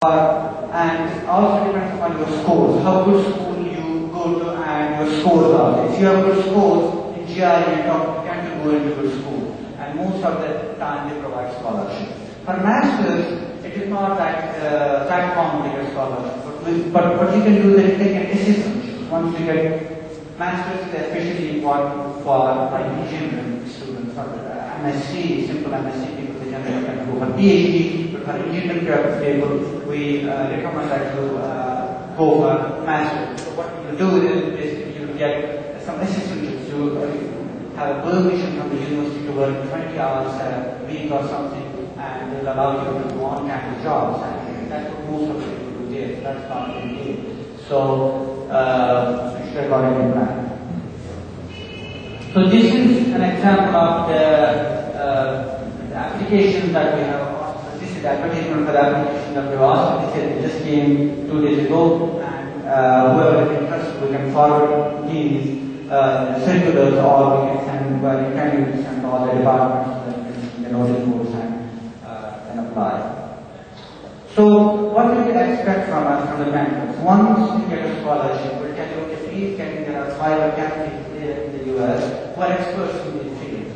and also depends upon your scores, how good school you go to and your scores are. If you have good scores in GRE, you tend to go into good school, and most of the time they provide scholarships. For masters, it is not that common to get scholarship, but what you can do is take an assistantship. Once you get masters, is especially important for engineering students or MSc, simple MSc people. They can go for PhD, but for engineering people, we recommend that you go for master's. So what you do is basically you get some assistantships. You have a permission from the university to work 20 hours a week or something, and they'll allow you to go on campus jobs. And that's what most of the people do there. That's not what they do. So you should accordingly plan. So this is an example of the application that we have. This is the advertisement for the application that we have asked. It just came 2 days ago, and whoever is interested, we can forward these circulars, or we can send, you can send all the departments the notice boards and apply. So what do you expect from us, from the mentors? Once you get a scholarship, we'll tell you, okay, please there are 5 candidates there in the US who are experts in this field.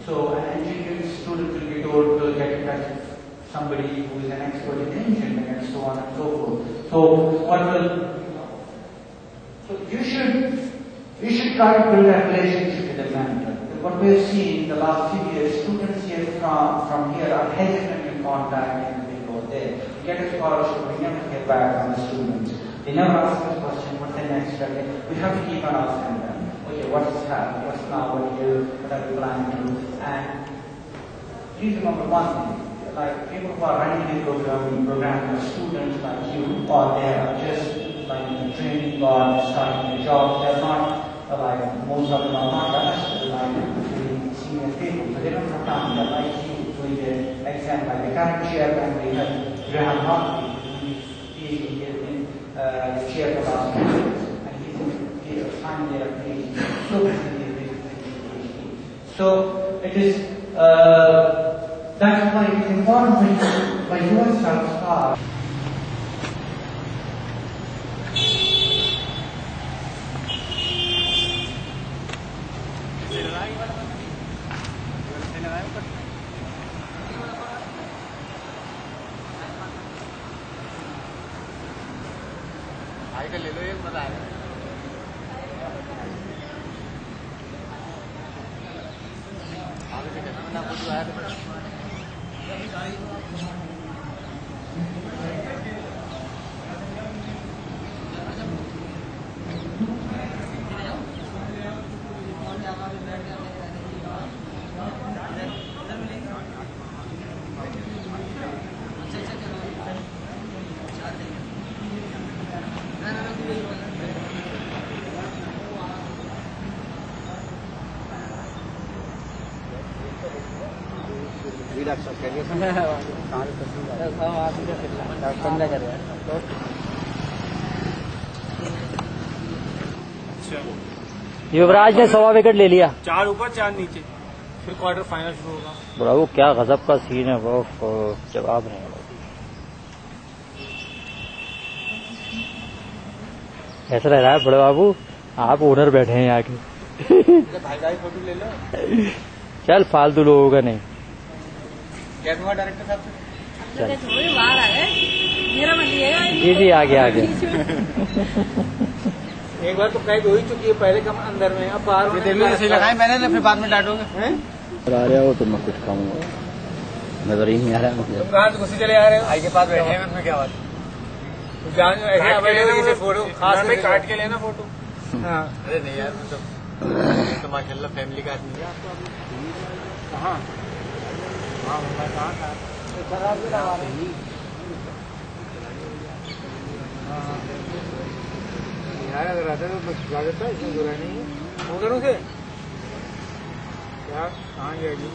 So an engineering student will be told to get in touch with somebody who is an expert in engineering, and so on and so forth. So you should try to build a relationship with the mentor. What we have seen in the last few years, students here from here are hesitant in contacting the people there. You get a scholarship, we never get back from the students. They never ask this question, what's the next step? We have to keep on asking them. Okay, what's happening? What's now? What are you planning to do? And please remember one thing, like people who are running the program are students like you, or they are just like in training or starting a job. They're not like, most of them are not us, like really senior people, so they don't have time. They're like you doing the exam, like the current chairman we have, Graham Hartley, he's in the chair for last year. Final year of PhD. So it is that's why it is important when you yourself start. ले लो, एक मजा आएगा। युवराज ने 1.25 wicket ले लिया, 4 ऊपर 4 नीचे, फिर क्वार्टर फाइनल शुरू होगा। बड़ा वो क्या गजब का सीन है, वो जवाब नहीं है। ऐसा लग रहा है बड़े बाबू आप ओनर बैठे हैं यहाँ के। भाई का फोटो ले लो। चल फालतू लोगों का नहीं। क्या तुम्हारा डायरेक्टर साहब बाहर आ गए, मेरा मत लिएगा। जी जी आगे आगे। एक बार तो कैद हो ही चुकी है, पहले कम अंदर में, अब बाहर ऐसे लगाए मैंने ना, फिर बाद में डांटोगे। आ रहा हो तो मैं कुछ खाऊंगा, नजर ही नहीं आ रहा है मुझे। तुम कहाँ से घुसी चले आ रहे हो? भाई के पास बैठे हैं, उसमें क्या बात? जान ऐसे फोटो खास में काट के लेना फोटो। हाँ अरे नहीं यार, तो माशाल्लाह फैमिली का आदमी है। आपको कहाँ कहाँ था? शराब भी लगा रही। यार अगर आता तो खिला देता, इसमें बुरा नहीं है। वो करूँ से क्या कहाँ जाएगी?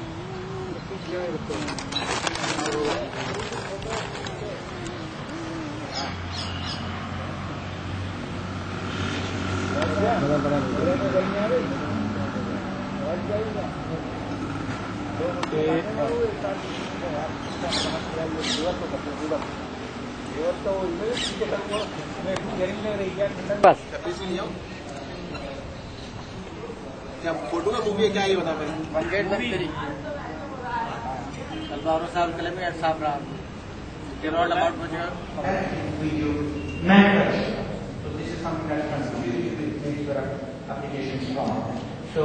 बस क्या फोटो का मूवी है क्या ये बता मेरे वन गेट बंदरी सलवार साहब कले में साहब रहा Gerald about video matters. So this is something that contributes to these application strong. So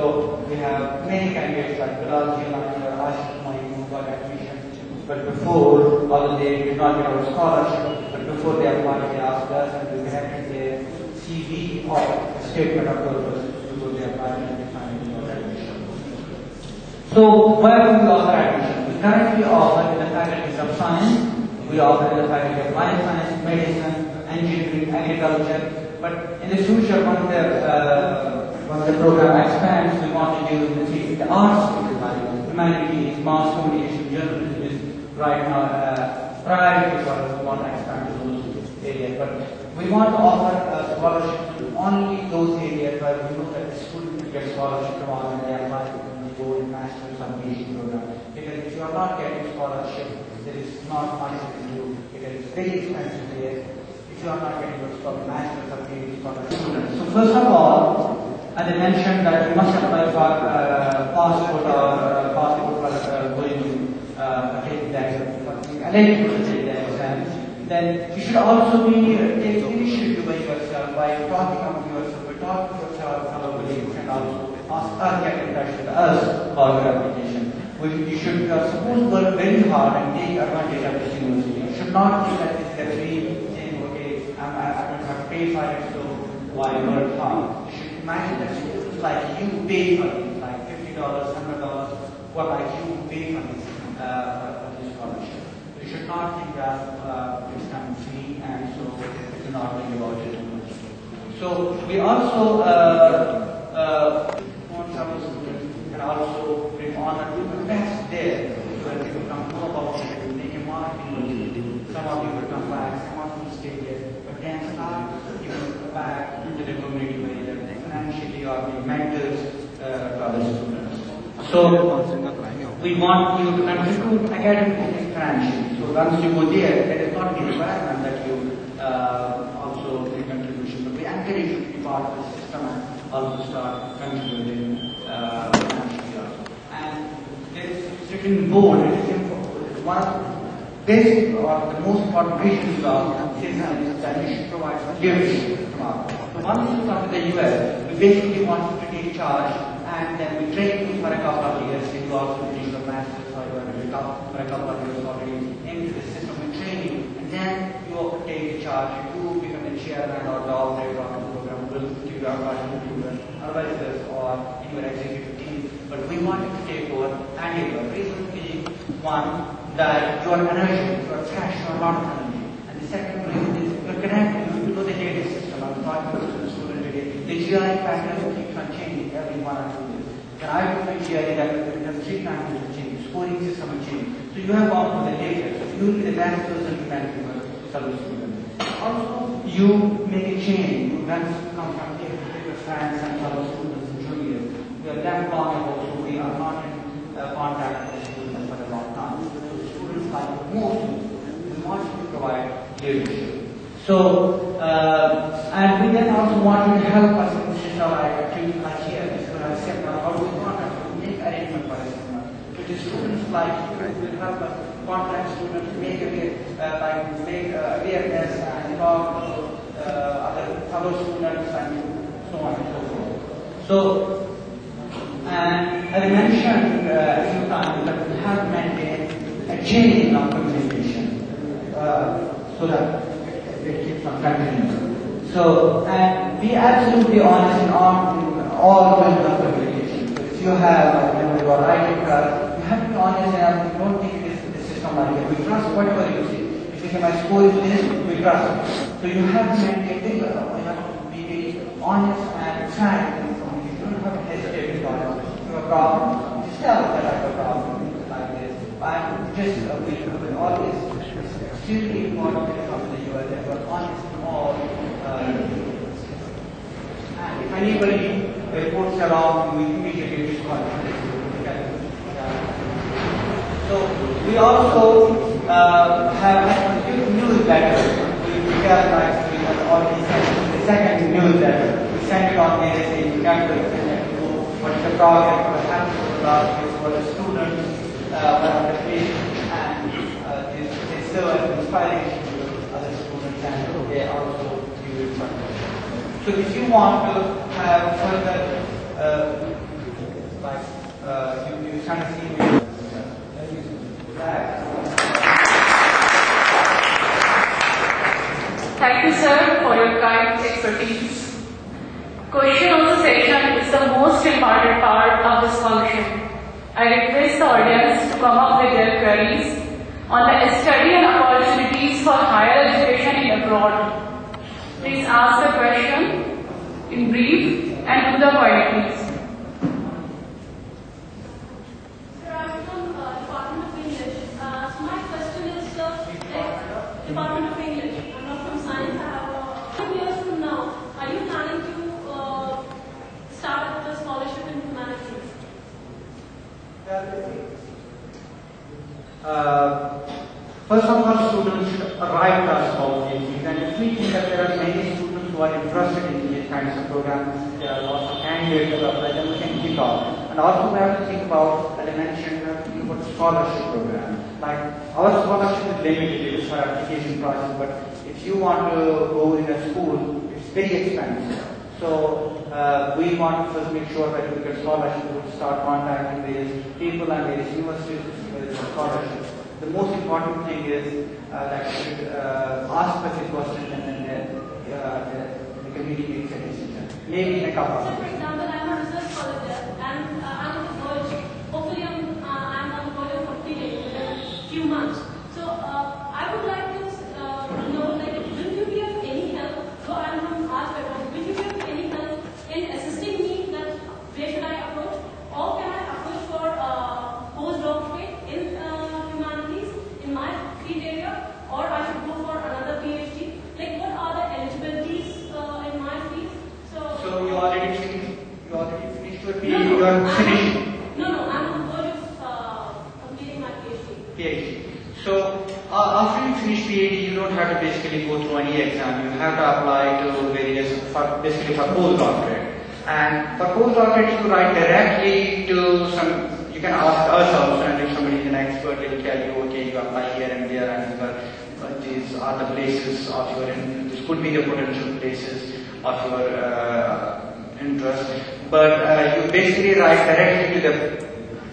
we have many candidates like Bilal Jilani or Ashif Moin who got admission, but before, although they did not get our scholarship, but before they applied, they asked us and we corrected their CV or statement of purpose before they applied and they finally got admission. So where do we offer admission? We currently offer in the faculties of science. We offer in the faculty of bioscience, medicine, engineering, agriculture. But in the future, once the program expands, we want to do the arts, humanities, mass communication, journalism is right now priority because we want to expand to those areas. But we want to offer scholarship to only those areas where we know that the student will get scholarship from and they apply to the gold master's or PhD program. Because if you are not getting scholarship, there is not much you can do. It is very expensive here. If you are not getting what's called master's or PhD scholarship. So first of all, as I mentioned that you must apply for passport or passport for going to take the exam, eligible to take the exam. Then you should also be take initiative by yourself, by talking about yourself, by talking to yourself, fellow colleagues, and also ask us get in touch with us for your application. You should suppose work very hard and take advantage of this university. You should not think that this is a free thing, okay, I don't have to pay for it, so why work hard? You should imagine that students like you pay for it, like $50, $100, or like you pay for this scholarship. You should not think that it's kind of free and so it's not really about it. So we also want some students and also bring honor to the best there, where people come know about it, they can marketing. Some of you will come back, some of you stay here, but then start giving back to the community by either financially or being mentors to other students. So we want you to contribute academically and financially. So once you go there, that is not the requirement that you also make contribution, but we encourage you to be part of the system and also start contributing financially also. And this written board, it is one of the basic or the most important visions of system is that we should provide leadership tomorrow. So once you come to the US, we basically want you to take charge and then we train you for a couple of years. You also take your master's or you are for a couple of years already into the system and train you. And then you take charge, you become the chairman or the operator of the program, will give you a advisors or in your executive team. But we want you to take over and your reason being one, that you are energetic, you are fresh, you are not energy. And the second reason is you are connected, you know the data system. I was talking to the student today. The GI pattern keeps on changing every 1 or 2 years. When I do my GI, that it has 3 times will change, scoring system will change. So you have all the data. So you will be the best person to manage your fellow students. Also, you make a change. You then come from here to your friends and fellow students and juniors. We are that long ago, so we are not in contact with the students for a long time. So students like most, we want you to provide leadership. So, and we then also want you to help us in this activity like here, this is what I said now, how do we want us to make arrangement for this seminar? Which is students like you will help us contact students, make awareness and talk to other fellow students and so on and so forth. So, and as I mentioned a few times that we have maintained a chain of communication so that it keeps on continuing. So, and be absolutely honest in all kinds of communication. So if you have, you are writing class, you have to be honest and you don't think this system like it. We trust whatever you say. If you say my score is this, we trust it. So you have to maintain this, you have to be very honest and frank in communication. You don't have to hesitate to talk. You have a problem. Just tell us that I have a problem like this. I'm just we always extremely important to come to the US and we're honest in all. And if anybody reports around, we immediately respond. So we also have a newsletter what's the progress, what happened in the last year for the students, what are the places, and they serve as inspiration to other students, and they also give you something. So if you want to have further, you kind of see Thank you, sir, for your kind expertise. Question of the session is the most important part of this function. I request the audience to come up with their queries on the study and opportunities for higher education in abroad. Please ask the question in brief and to the point, please. Sir, I'm from Department of English. So my question is, Department of English. I'm not from Science. I have 2 years from now. Are you planning to start the scholarship in humanities? First of all, students should write us about these things, and if we think that there are many students who are interested in these kinds of programs, there are lots of candidates who apply, then we can kick off. And also we have to think about, as I mentioned, about scholarship program. Like our scholarship is limited, it is for application process, but if you want to go in a school, it's very expensive. So we want to first make sure that we get scholarship, we start contacting various people and various universities with scholarship. The most important thing is that you should ask specific questions and then the committee makes a decision. Maybe in a couple of So, for weeks. example, I'm a research scholar there, and I'm on the verge. Hopefully, I'm on the verge of completing within a few months. So, I would like to know, like, will you be of any help? So, I'm from Arts background. Will you be of any help in assisting me? That where should I approach, or can I approach for postdoctorate in humanities in my field area, or I should go for another PhD? Like, what are the eligibilities in my field? So you already finished your PhD, No, you are finished No, I'm on the verge of completing my PhD. PhD. So after you finish PhD, you don't have to basically go through any exam. You have to apply to various, basically for postdoctorate. And for postdoctorate, you write directly to some, you can ask us also, and if somebody is an expert, they will tell you, okay, you apply here and there, and these are the places of your, this could be the potential places of your interest. But you basically write directly to the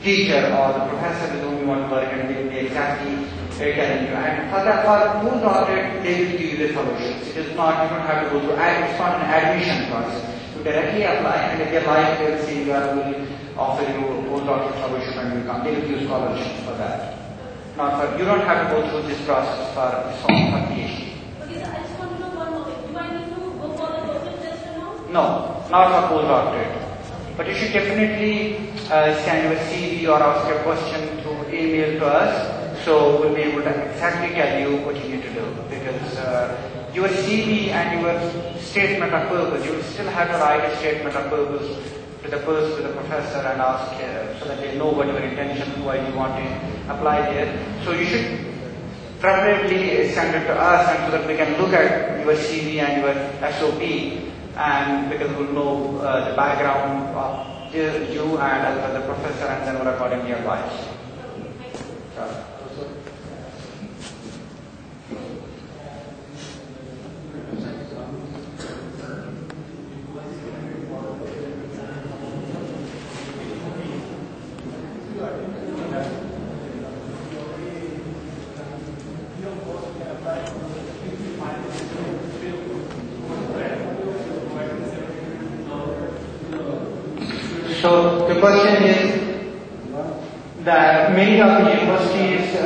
teacher or the professor with whom you want to work, and they will be exactly telling you. And for postdoctorate, they will give you the fellowships. It is not, you don't have to go through, it's not an admission process. You directly apply, and if they like, they will say, we will offer you postdoctorate fellowship, and you come. They will give you scholarships for that. Not for, you don't have to go through this process for PhD. Okay, so I just want to know one more thing. Do I need to go for the TOEFL test or not? No, not for postdoctorate. But you should definitely send your CV or ask a question through email to us, so we'll be able to exactly tell you what you need to do. Because your CV and your statement of purpose, you will still have to write a statement of purpose to the person, to the professor, and ask so that they know what your intention, why you want to apply there. So you should preferably send it to us, and so that we can look at your CV and your SOP, and because we'll know the background of you and as well the professor, and then we'll accordingly advise. So the question is that many of the universities,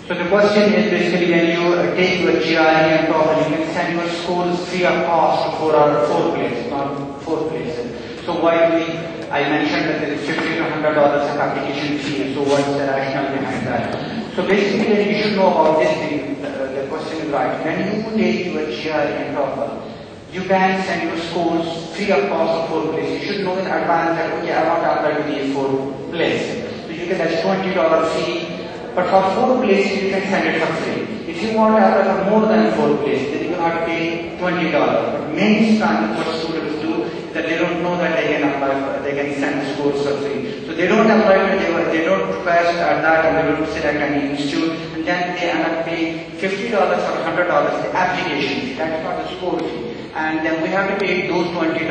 so the question is basically when you take your GRE and TOEFL, you can send your scores free of cost to 4 places, not 4 places. So why do we, I mentioned that there is $50 to $100 of application fee, so what's the rationale behind that? So basically you should know about this thing, the question is right. When you take your GRE and TOEFL, you can send your scores free of cost to 4 places. You should know in advance that, okay, I want to apply to these 4 places. So you get that $20 fee, but for 4 places you can send it for free. If you want to apply for more than 4 places, then you have to pay $20. But many times what students do is that they don't where they can apply for, they can send the scores for free. So they don't apply for it, they don't first at that and they don't select any institute, and then they end up paying $50 or $100 the application fee. That's not the score fee. And then we have to pay those $20